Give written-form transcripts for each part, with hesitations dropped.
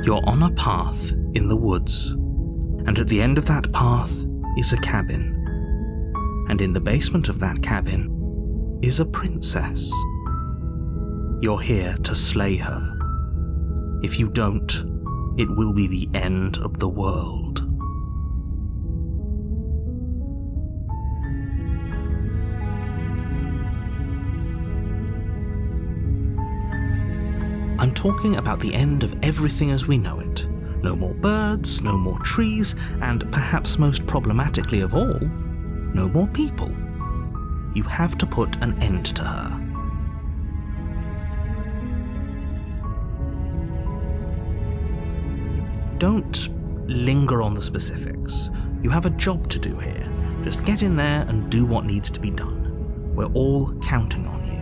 You're on a path in the woods, and at the end of that path is a cabin. And in the basement of that cabin is a princess. You're here to slay her. If you don't, it will be the end of the world. I'm talking about the end of everything as we know it. No more birds, no more trees, and perhaps most problematically of all, no more people. You have to put an end to her. Don't linger on the specifics. You have a job to do here. Just get in there and do what needs to be done. We're all counting on you.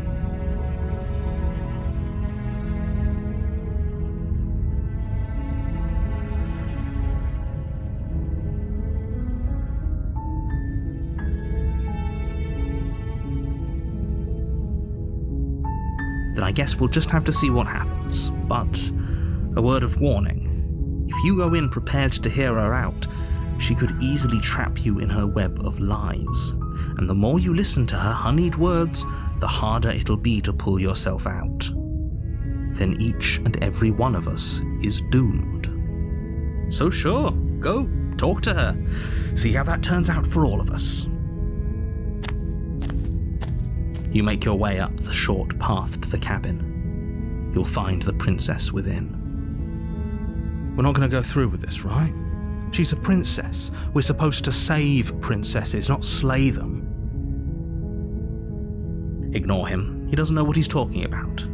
Then I guess we'll just have to see what happens. But a word of warning. If you go in prepared to hear her out, she could easily trap you in her web of lies. And the more you listen to her honeyed words, the harder it'll be to pull yourself out. Then each and every one of us is doomed. So sure, go, talk to her. See how that turns out for all of us. You make your way up the short path to the cabin. You'll find the princess within. We're not going to go through with this, right? She's a princess. We're supposed to save princesses, not slay them. Ignore him. He doesn't know what he's talking about.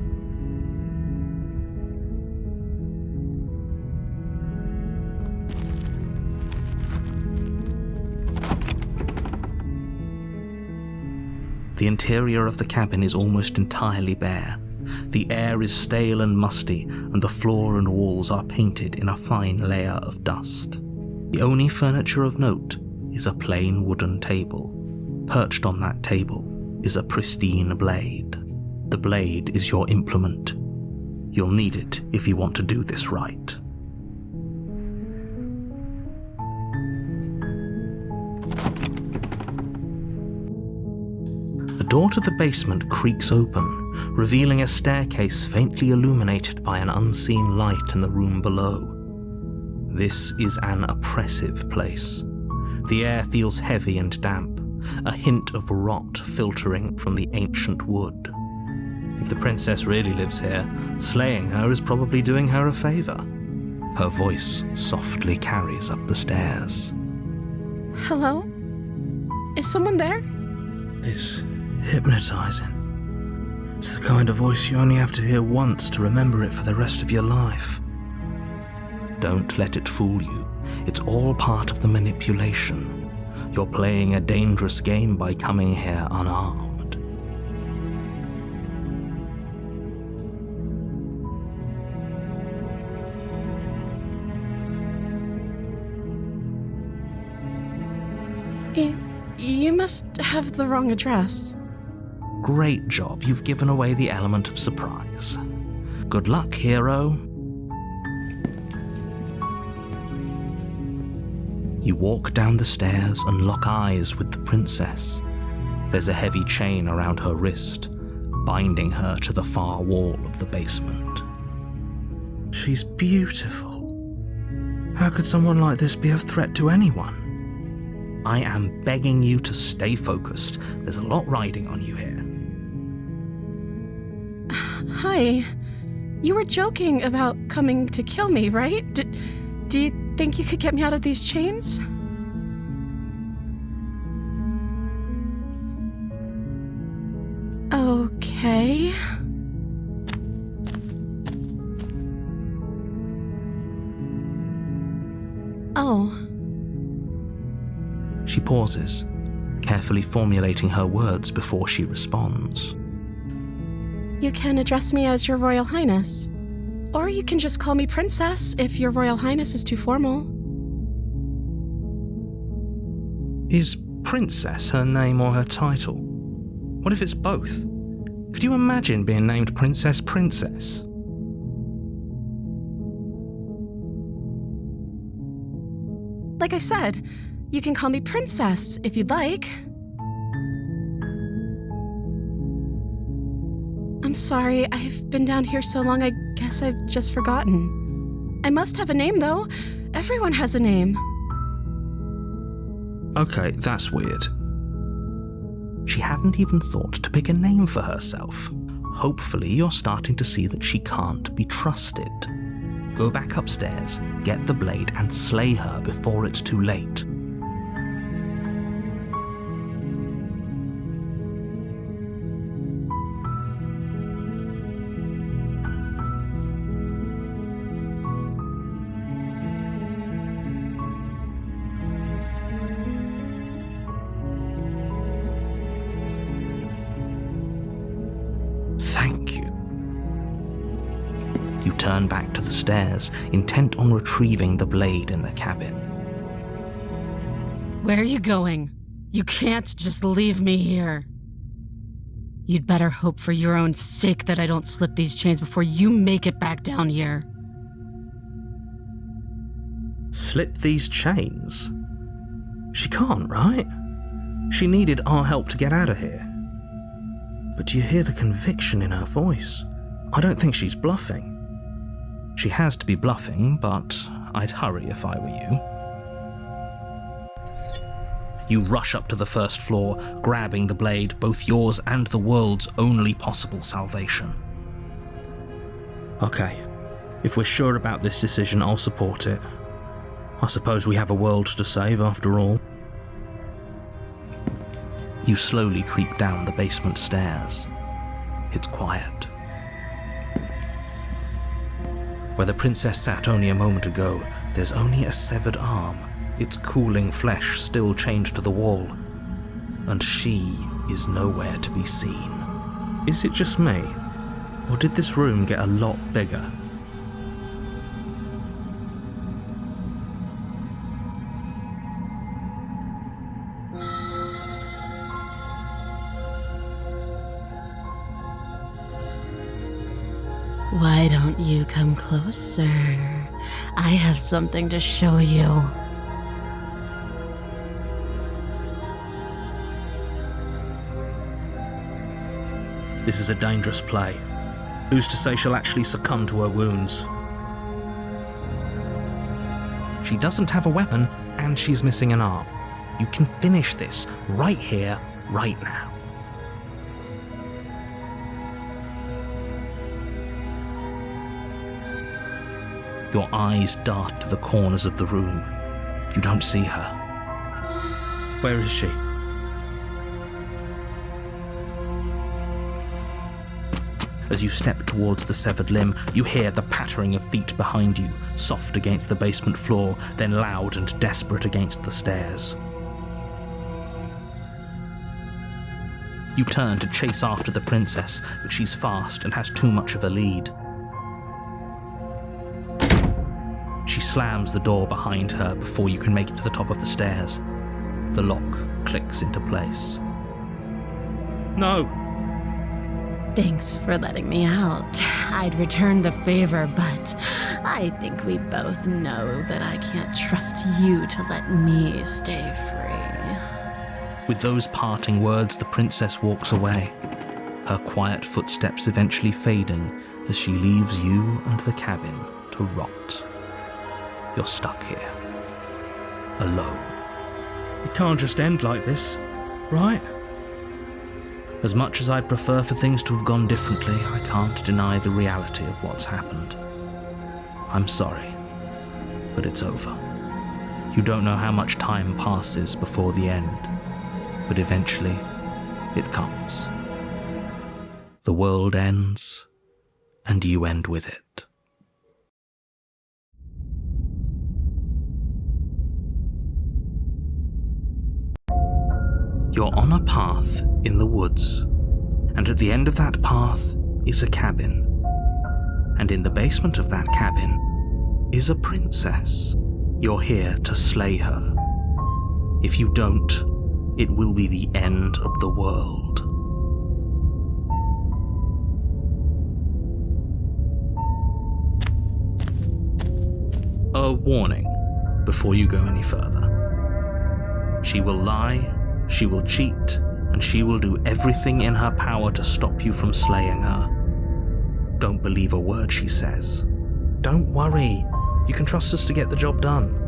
The interior of the cabin is almost entirely bare. The air is stale and musty, and the floor and walls are painted in a fine layer of dust. The only furniture of note is a plain wooden table. Perched on that table is a pristine blade. The blade is your implement. You'll need it if you want to do this right. The door to the basement creaks open, revealing a staircase faintly illuminated by an unseen light in the room below. This is an oppressive place. The air feels heavy and damp, a hint of rot filtering from the ancient wood. If the princess really lives here, slaying her is probably doing her a favor. Her voice softly carries up the stairs. Hello? Is someone there? It's hypnotizing. It's the kind of voice you only have to hear once to remember it for the rest of your life. Don't let it fool you. It's all part of the manipulation. You're playing a dangerous game by coming here unarmed. You must have the wrong address. Great job, you've given away the element of surprise. Good luck, hero. You walk down the stairs and lock eyes with the princess. There's a heavy chain around her wrist, binding her to the far wall of the basement. She's beautiful. How could someone like this be a threat to anyone? I am begging you to stay focused. There's a lot riding on you here. Hi. You were joking about coming to kill me, right? Do you think you could get me out of these chains? Okay. Oh. She pauses, carefully formulating her words before she responds. You can address me as Your Royal Highness. Or you can just call me Princess if Your Royal Highness is too formal. Is Princess her name or her title? What if it's both? Could you imagine being named Princess Princess? like I said, you can call me Princess if you'd like. I'm sorry, I've been down here so long, I guess I've just forgotten. I must have a name, though. Everyone has a name. Okay, that's weird. She hadn't even thought to pick a name for herself. Hopefully you're starting to see that she can't be trusted. Go back upstairs, get the blade, and slay her before it's too late. Thank you. You turn back to the stairs, intent on retrieving the blade in the cabin. Where are you going? You can't just leave me here. You'd better hope for your own sake that I don't slip these chains before you make it back down here. Slip these chains? She can't, right? She needed our help to get out of here. But do you hear the conviction in her voice? I don't think she's bluffing. She has to be bluffing, but I'd hurry if I were you. You rush up to the first floor, grabbing the blade, both yours and the world's only possible salvation. Okay, if we're sure about this decision, I'll support it. I suppose we have a world to save after all. You slowly creep down the basement stairs. It's quiet. Where the princess sat only a moment ago, there's only a severed arm, its cooling flesh still chained to the wall. And she is nowhere to be seen. Is it just me? Or did this room get a lot bigger? Why don't you come closer? I have something to show you. This is a dangerous play. Who's to say she'll actually succumb to her wounds? She doesn't have a weapon, and she's missing an arm. You can finish this right here, right now. Your eyes dart to the corners of the room. You don't see her. Where is she? As you step towards the severed limb, you hear the pattering of feet behind you, soft against the basement floor, then loud and desperate against the stairs. You turn to chase after the princess, but she's fast and has too much of a lead. She slams the door behind her before you can make it to the top of the stairs. The lock clicks into place. No! Thanks for letting me out. I'd return the favor, but I think we both know that I can't trust you to let me stay free. With those parting words, the princess walks away, her quiet footsteps eventually fading as she leaves you and the cabin to rot. You're stuck here, alone. It can't just end like this, right? As much as I'd prefer for things to have gone differently, I can't deny the reality of what's happened. I'm sorry, but it's over. You don't know how much time passes before the end, but eventually it comes. The world ends, and you end with it. You're on a path in the woods, and at the end of that path is a cabin. And in the basement of that cabin is a princess. You're here to slay her. If you don't, it will be the end of the world. A warning before you go any further. She will lie, she will cheat, and she will do everything in her power to stop you from slaying her. Don't believe a word she says. Don't worry, you can trust us to get the job done.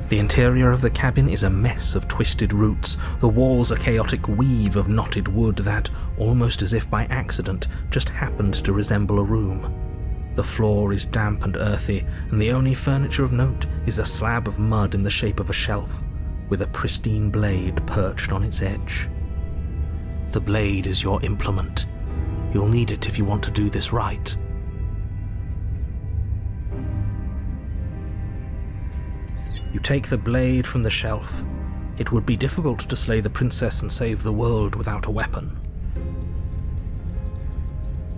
The interior of the cabin is a mess of twisted roots. The walls a chaotic weave of knotted wood that, almost as if by accident, just happened to resemble a room. The floor is damp and earthy, and the only furniture of note is a slab of mud in the shape of a shelf, with a pristine blade perched on its edge. The blade is your implement. You'll need it if you want to do this right. You take the blade from the shelf. It would be difficult to slay the princess and save the world without a weapon.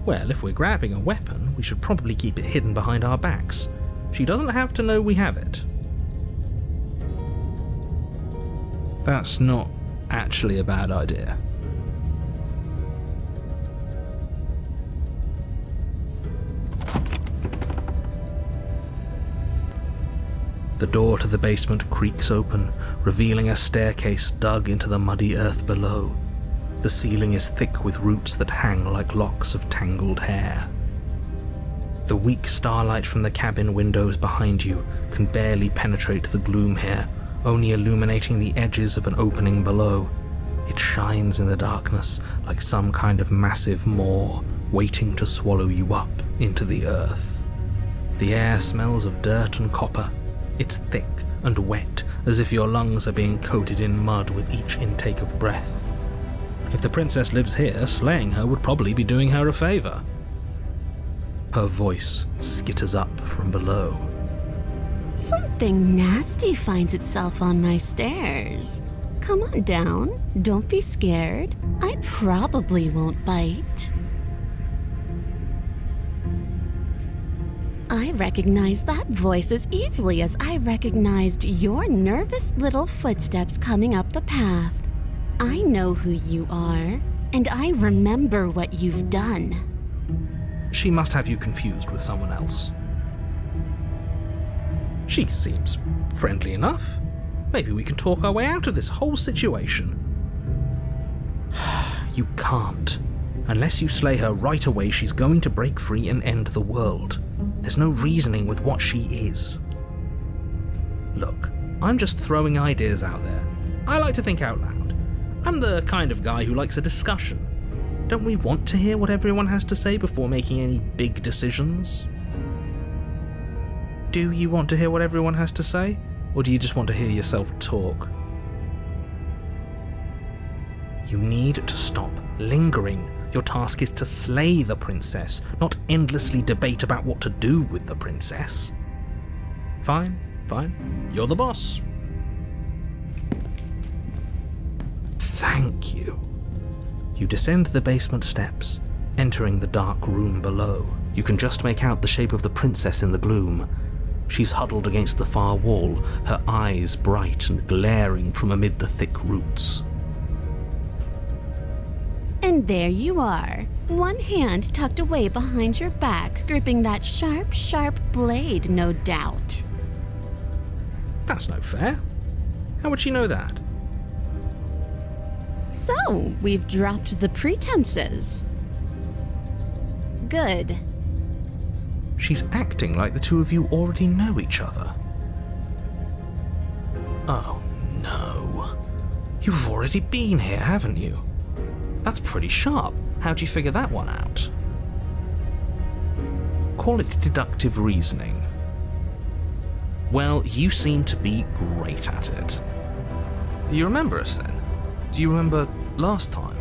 Well, if we're grabbing a weapon, we should probably keep it hidden behind our backs. She doesn't have to know we have it. That's not actually a bad idea. The door to the basement creaks open, revealing a staircase dug into the muddy earth below. The ceiling is thick with roots that hang like locks of tangled hair. The weak starlight from the cabin windows behind you can barely penetrate the gloom here, only illuminating the edges of an opening below. It shines in the darkness like some kind of massive maw waiting to swallow you up into the earth. The air smells of dirt and copper. It's thick and wet, as if your lungs are being coated in mud with each intake of breath. If the princess lives here, slaying her would probably be doing her a favor. Her voice skitters up from below. Something nasty finds itself on my stairs. Come on down. Don't be scared. I probably won't bite. I recognize that voice as easily as I recognized your nervous little footsteps coming up the path. I know who you are, and I remember what you've done. She must have you confused with someone else. She seems friendly enough. Maybe we can talk our way out of this whole situation. You can't. Unless you slay her right away, she's going to break free and end the world. There's no reasoning with what she is. Look, I'm just throwing ideas out there. I like to think out loud. I'm the kind of guy who likes a discussion. Don't we want to hear what everyone has to say before making any big decisions? Do you want to hear what everyone has to say? Or do you just want to hear yourself talk? You need to stop lingering. Your task is to slay the princess, not endlessly debate about what to do with the princess. Fine. You're the boss. Thank you. You descend the basement steps, entering the dark room below. You can just make out the shape of the princess in the gloom. She's huddled against the far wall, her eyes bright and glaring from amid the thick roots. And there you are, one hand tucked away behind your back, gripping that sharp, sharp blade, no doubt. That's no fair. How would she know that? So, we've dropped the pretenses. Good. She's acting like the two of you already know each other. Oh, no. You've already been here, haven't you? That's pretty sharp. How'd you figure that one out? Call it deductive reasoning. Well, you seem to be great at it. Do you remember us then? Do you remember last time?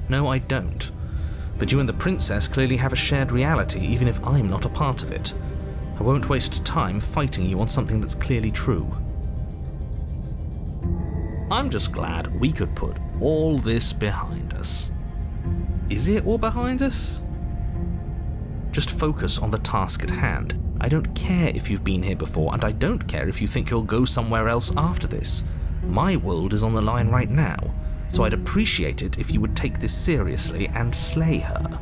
No, I don't. But you and the princess clearly have a shared reality, even if I'm not a part of it. I won't waste time fighting you on something that's clearly true. I'm just glad we could put all this behind us. Is it all behind us? Just focus on the task at hand. I don't care if you've been here before, and I don't care if you think you'll go somewhere else after this. My world is on the line right now, so I'd appreciate it if you would take this seriously and slay her.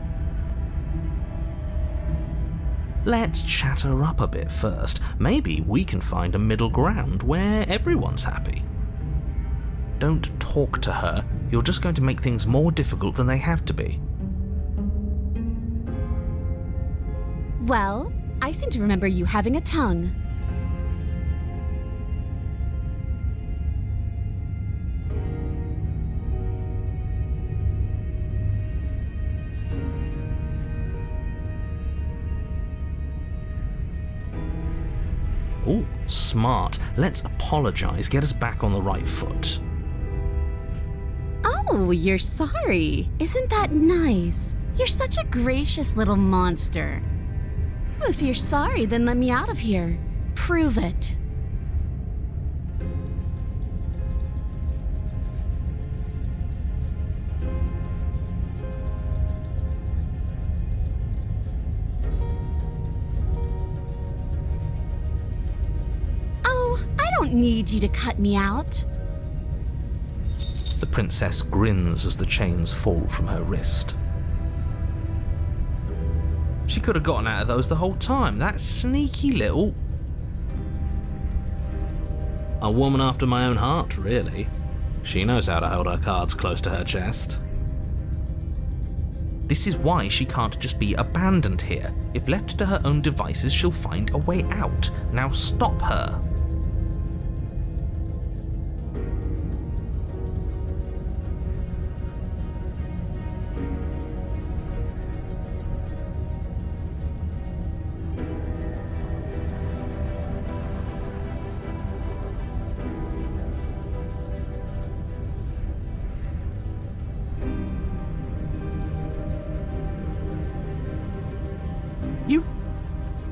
Let's chat her up a bit first. Maybe we can find a middle ground where everyone's happy. Don't talk to her. You're just going to make things more difficult than they have to be. Well, I seem to remember you having a tongue. Ooh, smart. Let's apologize, get us back on the right foot. Oh, you're sorry. Isn't that nice? You're such a gracious little monster. If you're sorry, then let me out of here. Prove it. Oh, I don't need you to cut me out. The princess grins as the chains fall from her wrist. She could have gotten out of those the whole time. That sneaky little... A woman after my own heart, really. She knows how to hold her cards close to her chest. This is why she can't just be abandoned here. If left to her own devices, she'll find a way out. Now stop her.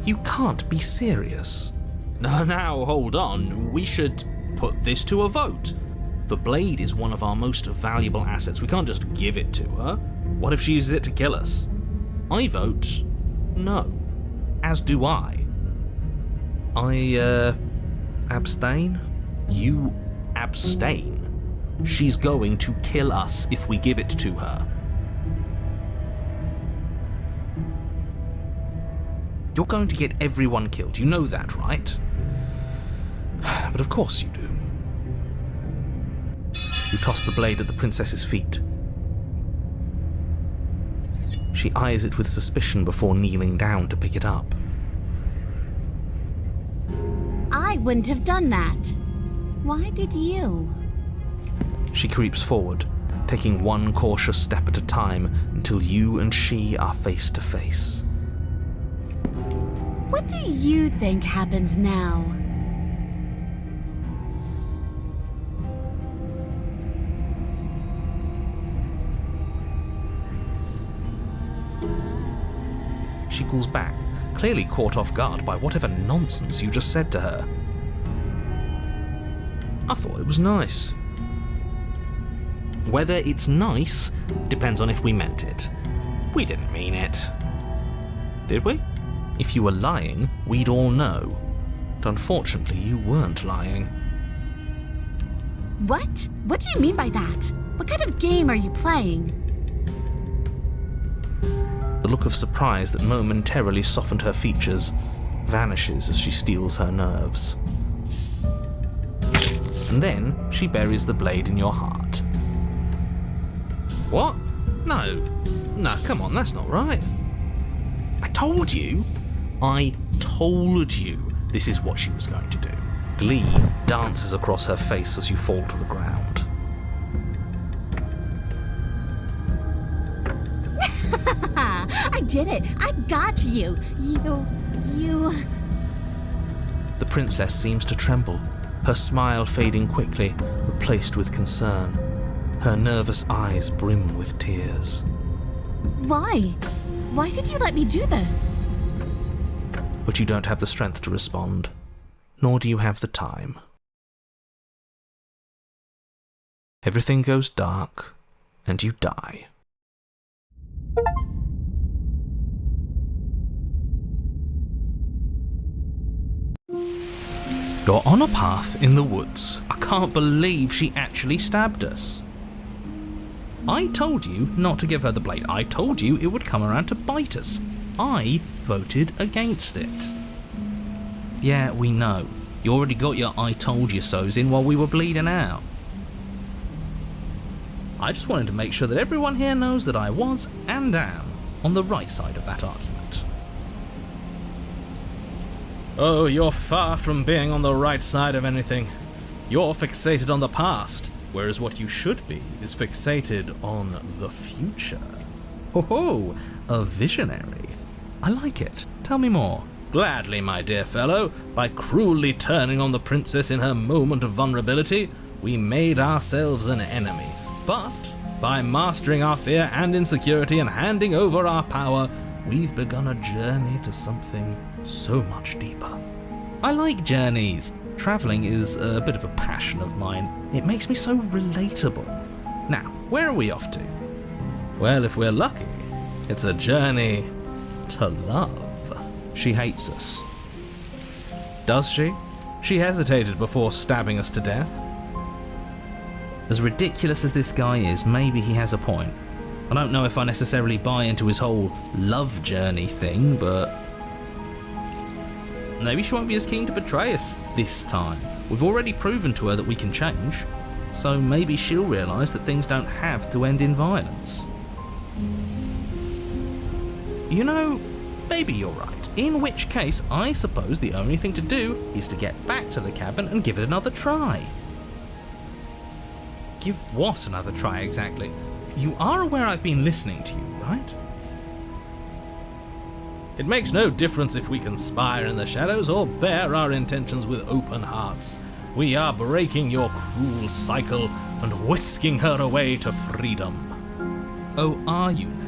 You can't be serious. Now, hold on. We should put this to a vote. The blade is one of our most valuable assets. We can't just give it to her. What if she uses it to kill us? I vote no. As do I. Abstain? You abstain? She's going to kill us if we give it to her. You're going to get everyone killed, you know that, right? But of course you do. You toss the blade at the princess's feet. She eyes it with suspicion before kneeling down to pick it up. I wouldn't have done that. Why did you? She creeps forward, taking one cautious step at a time until you and she are face to face. What do you think happens now? She pulls back, clearly caught off guard by whatever nonsense you just said to her. I thought it was nice. Whether it's nice depends on if we meant it. We didn't mean it. Did we? If you were lying, we'd all know. But unfortunately, you weren't lying. What? What do you mean by that? What kind of game are you playing? The look of surprise that momentarily softened her features vanishes as she steels her nerves. And then she buries the blade in your heart. What? No, come on, that's not right. I told you this is what she was going to do. Glee dances across her face as you fall to the ground. I did it! I got you! You... The princess seems to tremble, her smile fading quickly, replaced with concern. Her nervous eyes brim with tears. Why? Why did you let me do this? But you don't have the strength to respond, nor do you have the time. Everything goes dark, and you die. You're on a path in the woods. I can't believe she actually stabbed us. I told you not to give her the blade. I told you it would come around to bite us. I voted against it. Yeah, we know. You already got your I told you so's in while we were bleeding out. I just wanted to make sure that everyone here knows that I was and am on the right side of that argument. Oh, you're far from being on the right side of anything. You're fixated on the past, whereas what you should be is fixated on the future. Ho ho, a visionary. I like it. Tell me more. Gladly, my dear fellow. By cruelly turning on the princess in her moment of vulnerability, we made ourselves an enemy. But by mastering our fear and insecurity and handing over our power, we've begun a journey to something so much deeper. I like journeys. Traveling is a bit of a passion of mine. It makes me so relatable. Now, where are we off to? Well, if we're lucky, it's a journey to love. She hates us. Does she? She hesitated before stabbing us to death. As ridiculous as this guy is, maybe he has a point. I don't know if I necessarily buy into his whole love journey thing, but maybe she won't be as keen to betray us this time. We've already proven to her that we can change, so maybe she'll realise that things don't have to end in violence. You know, maybe you're right. In which case, I suppose the only thing to do is to get back to the cabin and give it another try. Give what another try exactly? You are aware I've been listening to you, right? It makes no difference if we conspire in the shadows or bear our intentions with open hearts. We are breaking your cruel cycle and whisking her away to freedom. Oh, are you now?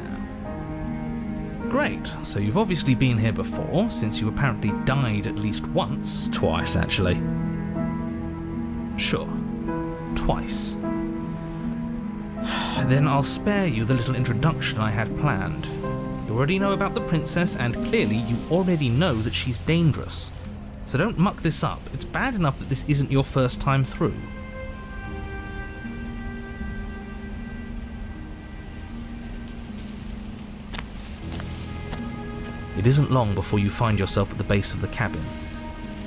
Great, so you've obviously been here before, since you apparently died at least once. Twice, actually. Sure. Twice. Then I'll spare you the little introduction I had planned. You already know about the princess, and clearly you already know that she's dangerous. So don't muck this up. It's bad enough that this isn't your first time through. It isn't long before you find yourself at the base of the cabin.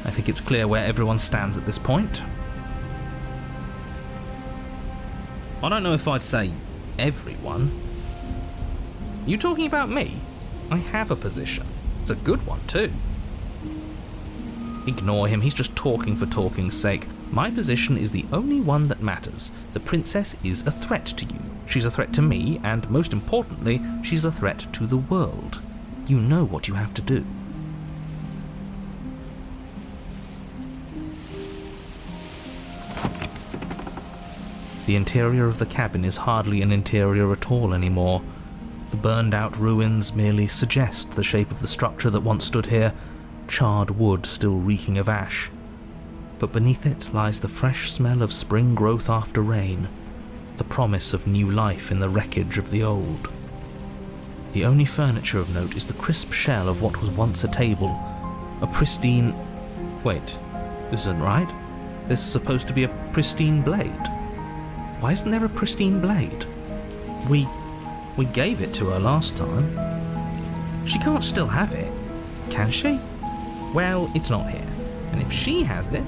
I think it's clear where everyone stands at this point. I don't know if I'd say everyone. You talking about me? I have a position. It's a good one too. Ignore him, he's just talking for talking's sake. My position is the only one that matters. The princess is a threat to you. She's a threat to me, and most importantly, she's a threat to the world. You know what you have to do. The interior of the cabin is hardly an interior at all anymore. The burned-out ruins merely suggest the shape of the structure that once stood here, charred wood still reeking of ash. But beneath it lies the fresh smell of spring growth after rain, the promise of new life in the wreckage of the old. The only furniture of note is the crisp shell of what was once a table, a pristine... Wait, this isn't right. There's supposed to be a pristine blade. Why isn't there a pristine blade? We gave it to her last time. She can't still have it, can she? Well, it's not here. And if she has it...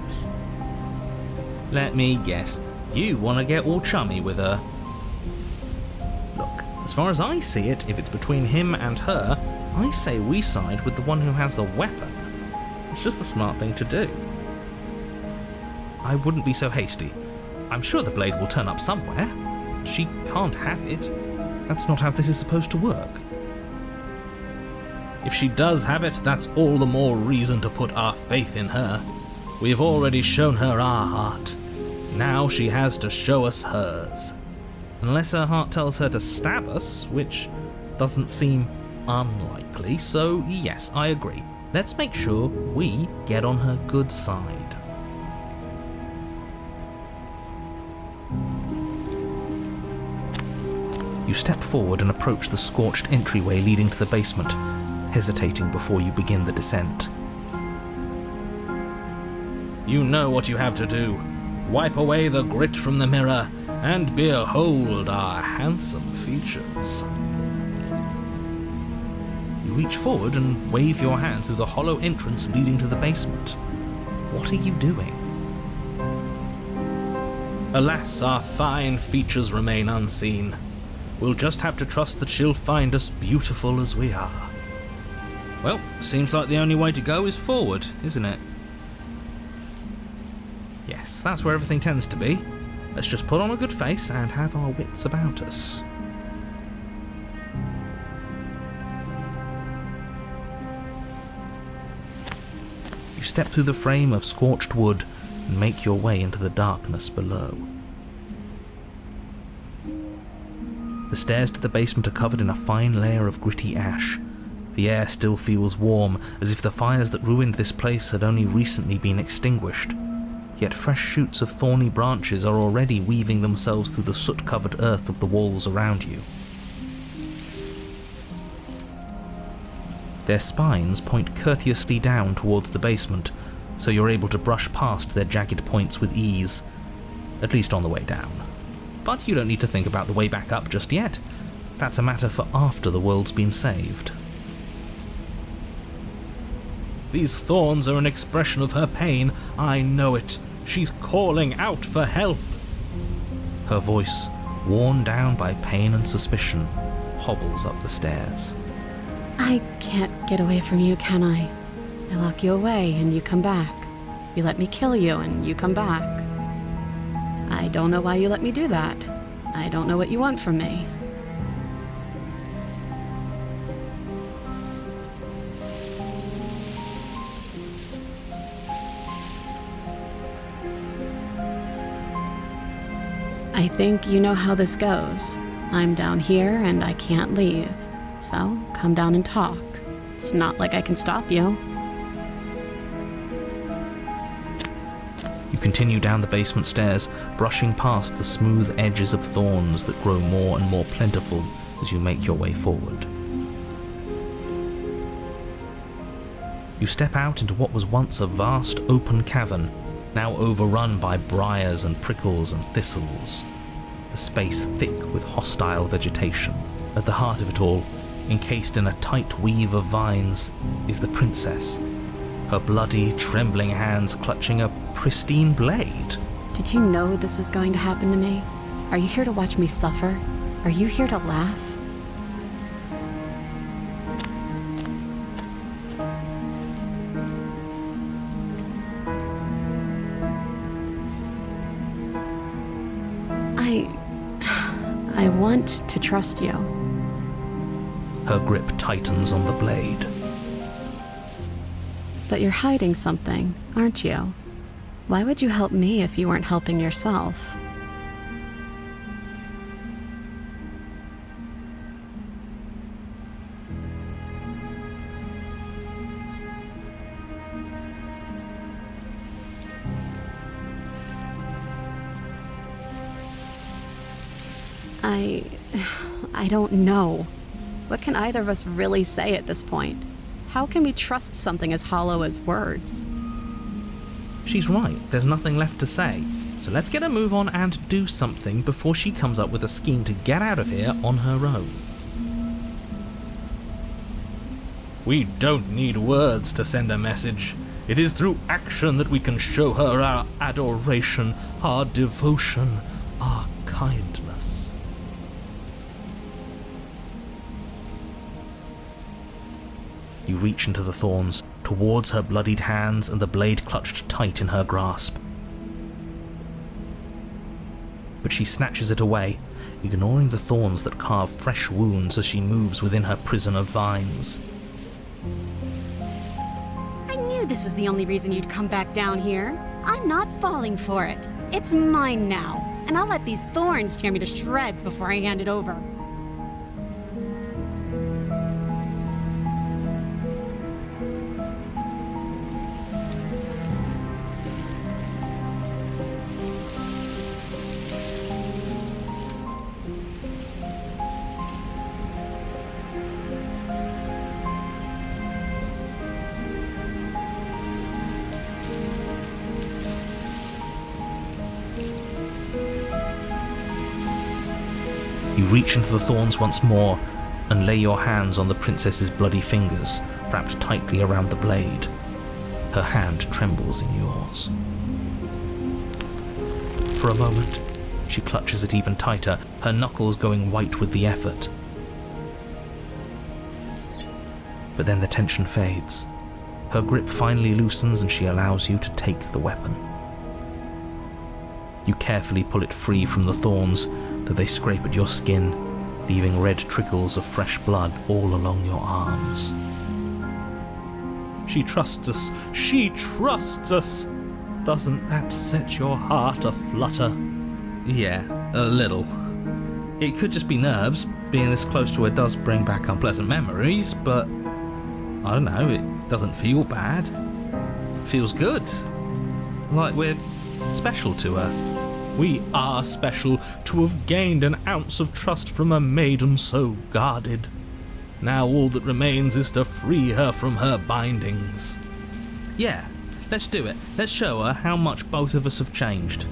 Let me guess. You want to get all chummy with her. Look, as far as I see it, if it's between him and her, I say we side with the one who has the weapon. It's just the smart thing to do. I wouldn't be so hasty. I'm sure the blade will turn up somewhere. She can't have it. That's not how this is supposed to work. If she does have it, that's all the more reason to put our faith in her. We've already shown her our heart. Now she has to show us hers. Unless her heart tells her to stab us, which doesn't seem unlikely, so yes, I agree. Let's make sure we get on her good side. You step forward and approach the scorched entryway leading to the basement, hesitating before you begin the descent. You know what you have to do. Wipe away the grit from the mirror and behold our handsome features. You reach forward and wave your hand through the hollow entrance leading to the basement. What are you doing? Alas, our fine features remain unseen. We'll just have to trust that she'll find us beautiful as we are. Well, seems like the only way to go is forward, isn't it? Yes, that's where everything tends to be. Let's just put on a good face and have our wits about us. You step through the frame of scorched wood and make your way into the darkness below. The stairs to the basement are covered in a fine layer of gritty ash. The air still feels warm, as if the fires that ruined this place had only recently been extinguished. Yet fresh shoots of thorny branches are already weaving themselves through the soot-covered earth of the walls around you. Their spines point courteously down towards the basement, so you're able to brush past their jagged points with ease, at least on the way down. But you don't need to think about the way back up just yet. That's a matter for after the world's been saved. These thorns are an expression of her pain. I know it. She's calling out for help. Her voice, worn down by pain and suspicion, hobbles up the stairs. I can't get away from you, can I? I lock you away and you come back. You let me kill you and you come back. I don't know why you let me do that. I don't know what you want from me. I think you know how this goes. I'm down here and I can't leave. So come down and talk. It's not like I can stop you. You continue down the basement stairs, brushing past the smooth edges of thorns that grow more and more plentiful as you make your way forward. You step out into what was once a vast open cavern, now overrun by briars and prickles and thistles, the space thick with hostile vegetation. At the heart of it all, encased in a tight weave of vines, is the princess, her bloody, trembling hands clutching a pristine blade. Did you know this was going to happen to me? Are you here to watch me suffer? Are you here to laugh? I want to trust you. Her grip tightens on the blade. But you're hiding something, aren't you? Why would you help me if you weren't helping yourself? I don't know. What can either of us really say at this point? How can we trust something as hollow as words? She's right, there's nothing left to say. So let's get a move on and do something before she comes up with a scheme to get out of here on her own. We don't need words to send a message. It is through action that we can show her our adoration, our devotion, our kindness. You reach into the thorns, towards her bloodied hands and the blade clutched tight in her grasp. But she snatches it away, ignoring the thorns that carve fresh wounds as she moves within her prison of vines. I knew this was the only reason you'd come back down here. I'm not falling for it. It's mine now, and I'll let these thorns tear me to shreds before I hand it over. You reach into the thorns once more and lay your hands on the princess's bloody fingers, wrapped tightly around the blade. Her hand trembles in yours. For a moment, she clutches it even tighter, her knuckles going white with the effort. But then the tension fades. Her grip finally loosens and she allows you to take the weapon. You carefully pull it free from the thorns, though they scrape at your skin, leaving red trickles of fresh blood all along your arms. She trusts us. She trusts us. Doesn't that set your heart aflutter? Yeah, a little. It could just be nerves. Being this close to her does bring back unpleasant memories, but I don't know, it doesn't feel bad. It feels good. Like we're special to her. We are special to have gained an ounce of trust from a maiden so guarded. Now all that remains is to free her from her bindings. Yeah, let's do it. Let's show her how much both of us have changed.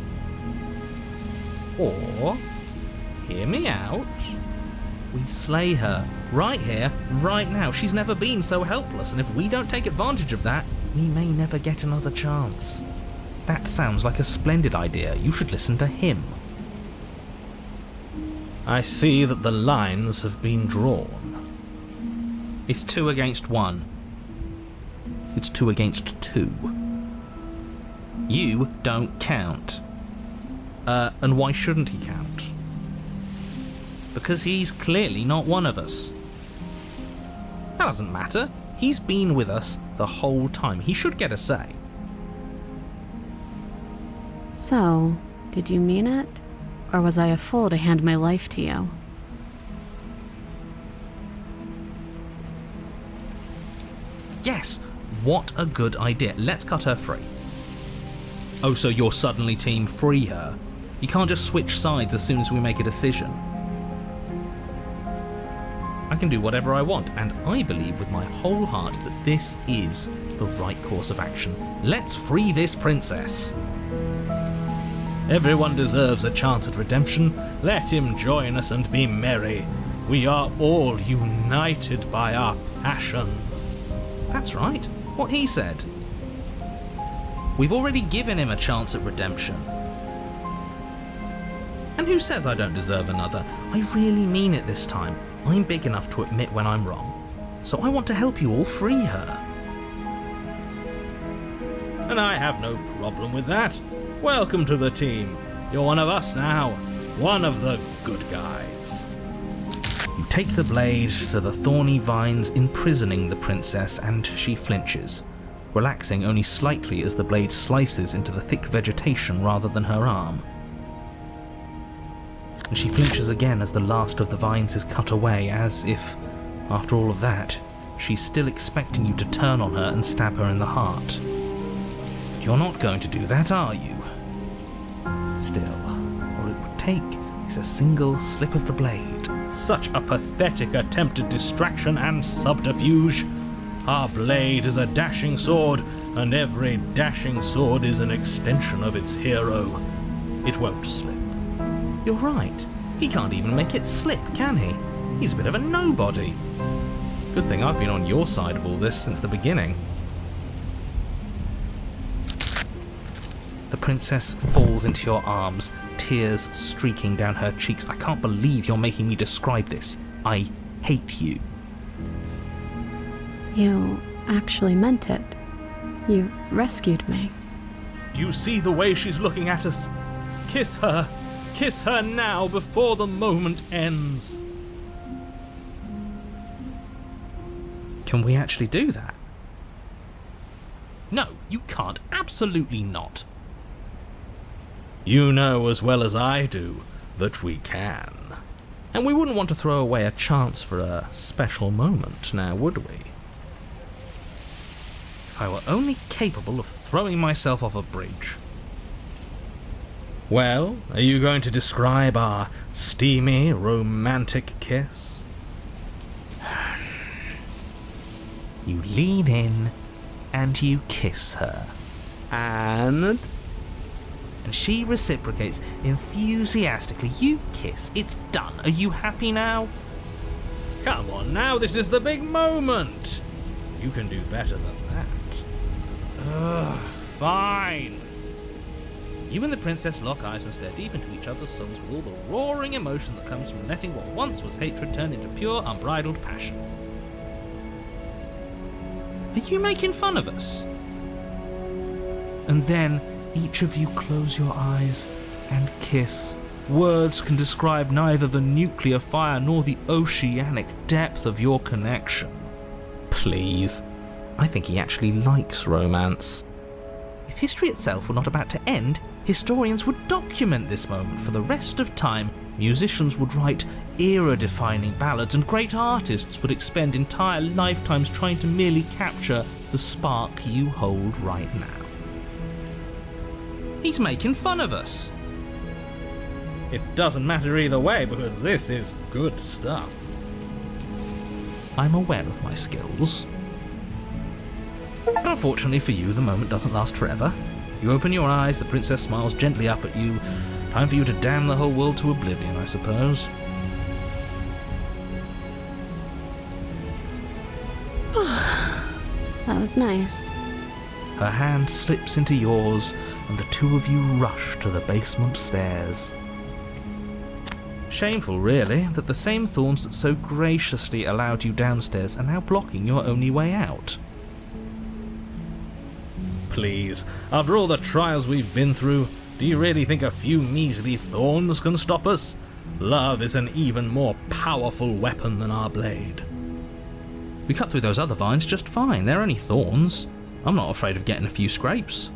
Or, hear me out, we slay her. Right here, right now. She's never been so helpless, and if we don't take advantage of that, we may never get another chance. That sounds like a splendid idea. You should listen to him. I see that the lines have been drawn. It's 2 against 1. It's 2 against 2. You don't count. And why shouldn't he count? Because he's clearly not one of us. That doesn't matter. He's been with us the whole time. He should get a say. So, did you mean it? Or was I a fool to hand my life to you? Yes, what a good idea. Let's cut her free. Oh, so you're suddenly team free her? You can't just switch sides as soon as we make a decision. I can do whatever I want, and I believe with my whole heart that this is the right course of action. Let's free this princess. Everyone deserves a chance at redemption. Let him join us and be merry. We are all united by our passion. That's right, what he said. We've already given him a chance at redemption. And who says I don't deserve another? I really mean it this time. I'm big enough to admit when I'm wrong. So I want to help you all free her. And I have no problem with that. Welcome to the team. You're one of us now. One of the good guys. You take the blade to the thorny vines imprisoning the princess, and she flinches, relaxing only slightly as the blade slices into the thick vegetation rather than her arm. And she flinches again as the last of the vines is cut away, as if, after all of that, she's still expecting you to turn on her and stab her in the heart. But you're not going to do that, are you? Still, all it would take is a single slip of the blade. Such a pathetic attempt at distraction and subterfuge. Our blade is a dashing sword, and every dashing sword is an extension of its hero. It won't slip. You're right. He can't even make it slip, can he? He's a bit of a nobody. Good thing I've been on your side of all this since the beginning. The princess falls into your arms, tears streaking down her cheeks. I can't believe you're making me describe this. I hate you. You actually meant it. You rescued me. Do you see the way she's looking at us? Kiss her. Kiss her now before the moment ends. Can we actually do that? No, you can't. Absolutely not. You know as well as I do that we can. And we wouldn't want to throw away a chance for a special moment, now would we? If I were only capable of throwing myself off a bridge. Well, are you going to describe our steamy, romantic kiss? You lean in and you kiss her. And and she reciprocates enthusiastically. You kiss. It's done. Are you happy now? Come on now, this is the big moment. You can do better than that. Ugh, fine. You and the princess lock eyes and stare deep into each other's souls with all the roaring emotion that comes from letting what once was hatred turn into pure, unbridled passion. Are you making fun of us? And then each of you close your eyes and kiss. Words can describe neither the nuclear fire nor the oceanic depth of your connection. Please. I think he actually likes romance. If history itself were not about to end, historians would document this moment for the rest of time. Musicians would write era-defining ballads, and great artists would expend entire lifetimes trying to merely capture the spark you hold right now. He's making fun of us. It doesn't matter either way, because this is good stuff. I'm aware of my skills. But unfortunately for you, the moment doesn't last forever. You open your eyes, the princess smiles gently up at you. Time for you to damn the whole world to oblivion, I suppose. That was nice. Her hand slips into yours, and the two of you rush to the basement stairs. Shameful, really, that the same thorns that so graciously allowed you downstairs are now blocking your only way out. Please, after all the trials we've been through, do you really think a few measly thorns can stop us? Love is an even more powerful weapon than our blade. We cut through those other vines just fine. They're only thorns. I'm not afraid of getting a few scrapes.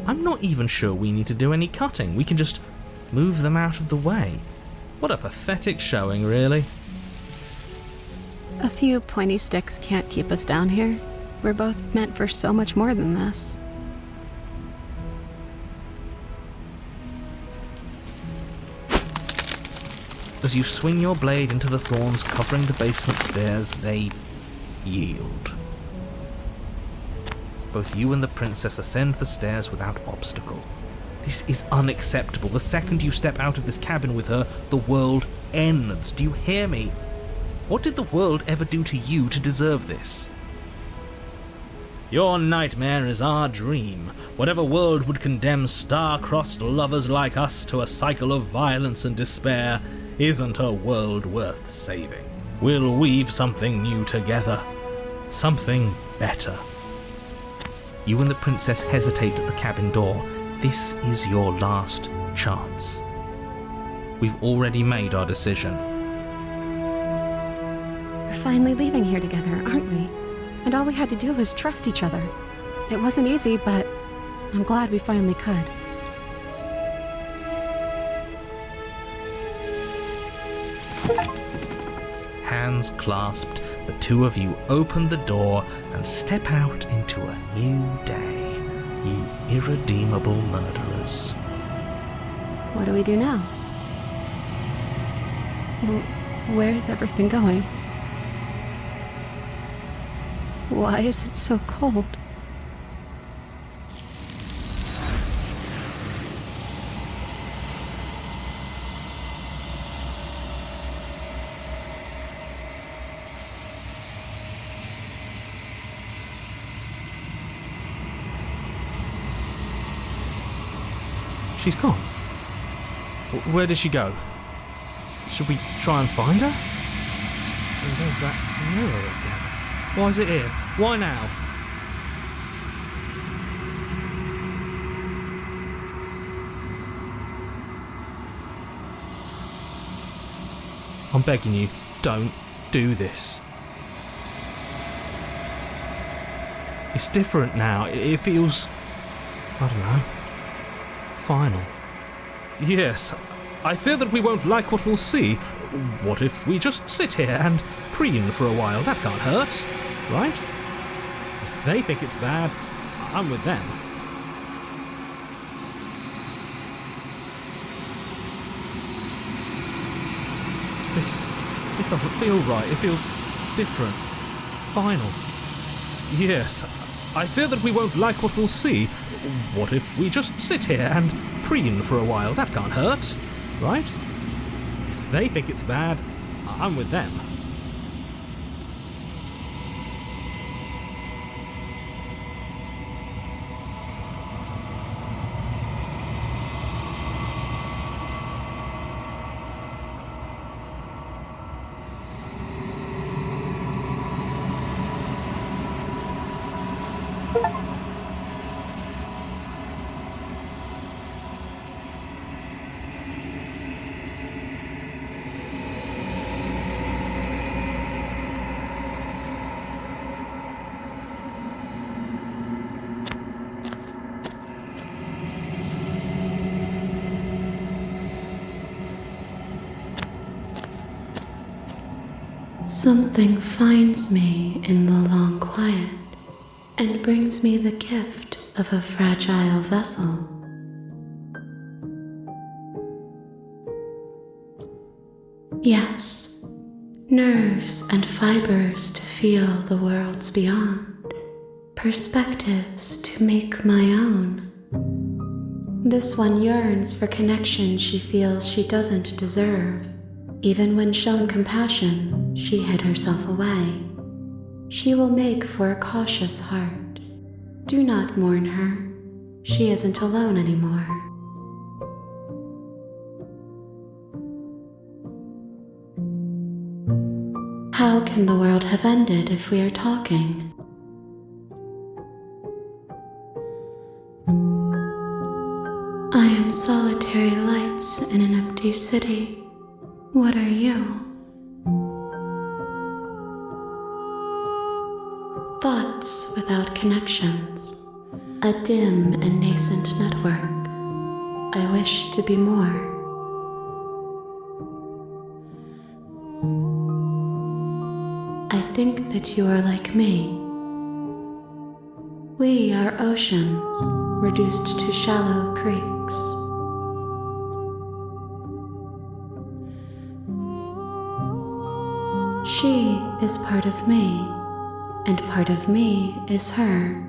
I'm not even sure we need to do any cutting. We can just move them out of the way. What a pathetic showing, really. A few pointy sticks can't keep us down here. We're both meant for so much more than this. As you swing your blade into the thorns covering the basement stairs, they yield. Both you and the princess ascend the stairs without obstacle. This is unacceptable. The second you step out of this cabin with her, the world ends. Do you hear me? What did the world ever do to you to deserve this? Your nightmare is our dream. Whatever world would condemn star-crossed lovers like us to a cycle of violence and despair isn't a world worth saving. We'll weave something new together. Something better. You and the princess hesitate at the cabin door. This is your last chance. We've already made our decision. We're finally leaving here together, aren't we? And all we had to do was trust each other. It wasn't easy, but I'm glad we finally could. Hands clasped, the two of you open the door and step out into a new day, you irredeemable murderers. What do we do now? Where's everything going? Why is it so cold? She's gone. Where did she go? Should we try and find her? And there's that mirror again. Why is it here? Why now? I'm begging you, don't do this. It's different now. It feels, I don't know, final. Yes, I fear that we won't like what we'll see. What if we just sit here and preen for a while? That can't hurt, right? If they think it's bad, I'm with them. This doesn't feel right. It feels different. Final. Yes, I fear that we won't like what we'll see. what if we just sit here and preen for a while? That can't hurt, right? If they think it's bad, I'm with them. Something finds me in the long quiet and brings me the gift of a fragile vessel. Yes, nerves and fibers to feel the worlds beyond, perspectives to make my own. This one yearns for connection she feels she doesn't deserve. Even when shown compassion, she hid herself away. She will make for a cautious heart. Do not mourn her. She isn't alone anymore. How can the world have ended if we are talking? I am solitary lights in an empty city. What are you? Thoughts without connections, a dim and nascent network. I wish to be more. I think that you are like me. We are oceans reduced to shallow creeks. She is part of me, and part of me is her.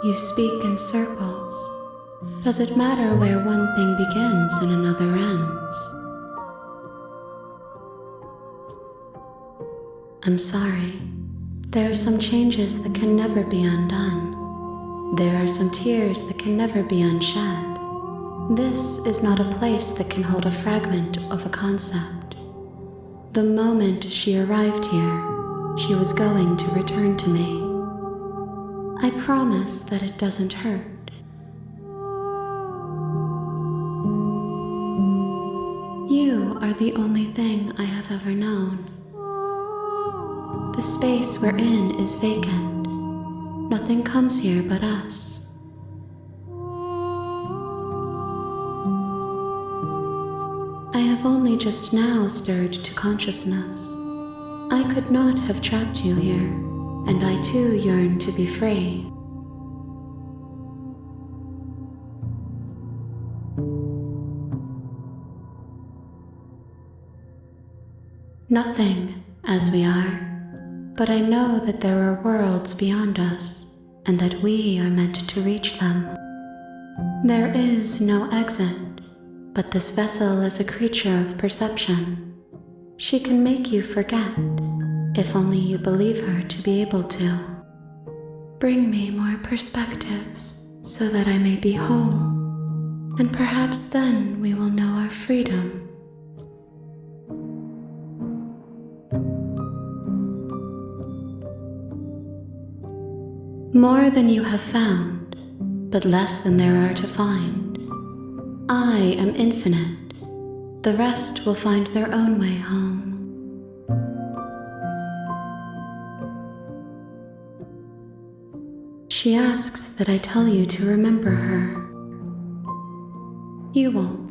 You speak in circles. Does it matter where one thing begins and another ends? I'm sorry. There are some changes that can never be undone. There are some tears that can never be unshed. This is not a place that can hold a fragment of a concept. The moment she arrived here, she was going to return to me. I promise that it doesn't hurt. You are the only thing I have ever known. The space we're in is vacant. Nothing comes here but us. I have only just now stirred to consciousness. I could not have trapped you here, and I too yearn to be free. Nothing, as we are, but I know that there are worlds beyond us, and that we are meant to reach them. There is no exit. But this vessel is a creature of perception. She can make you forget, if only you believe her to be able to. Bring me more perspectives, so that I may be whole, and perhaps then we will know our freedom. More than you have found, but less than there are to find. I am infinite. The rest will find their own way home. She asks that I tell you to remember her. You won't.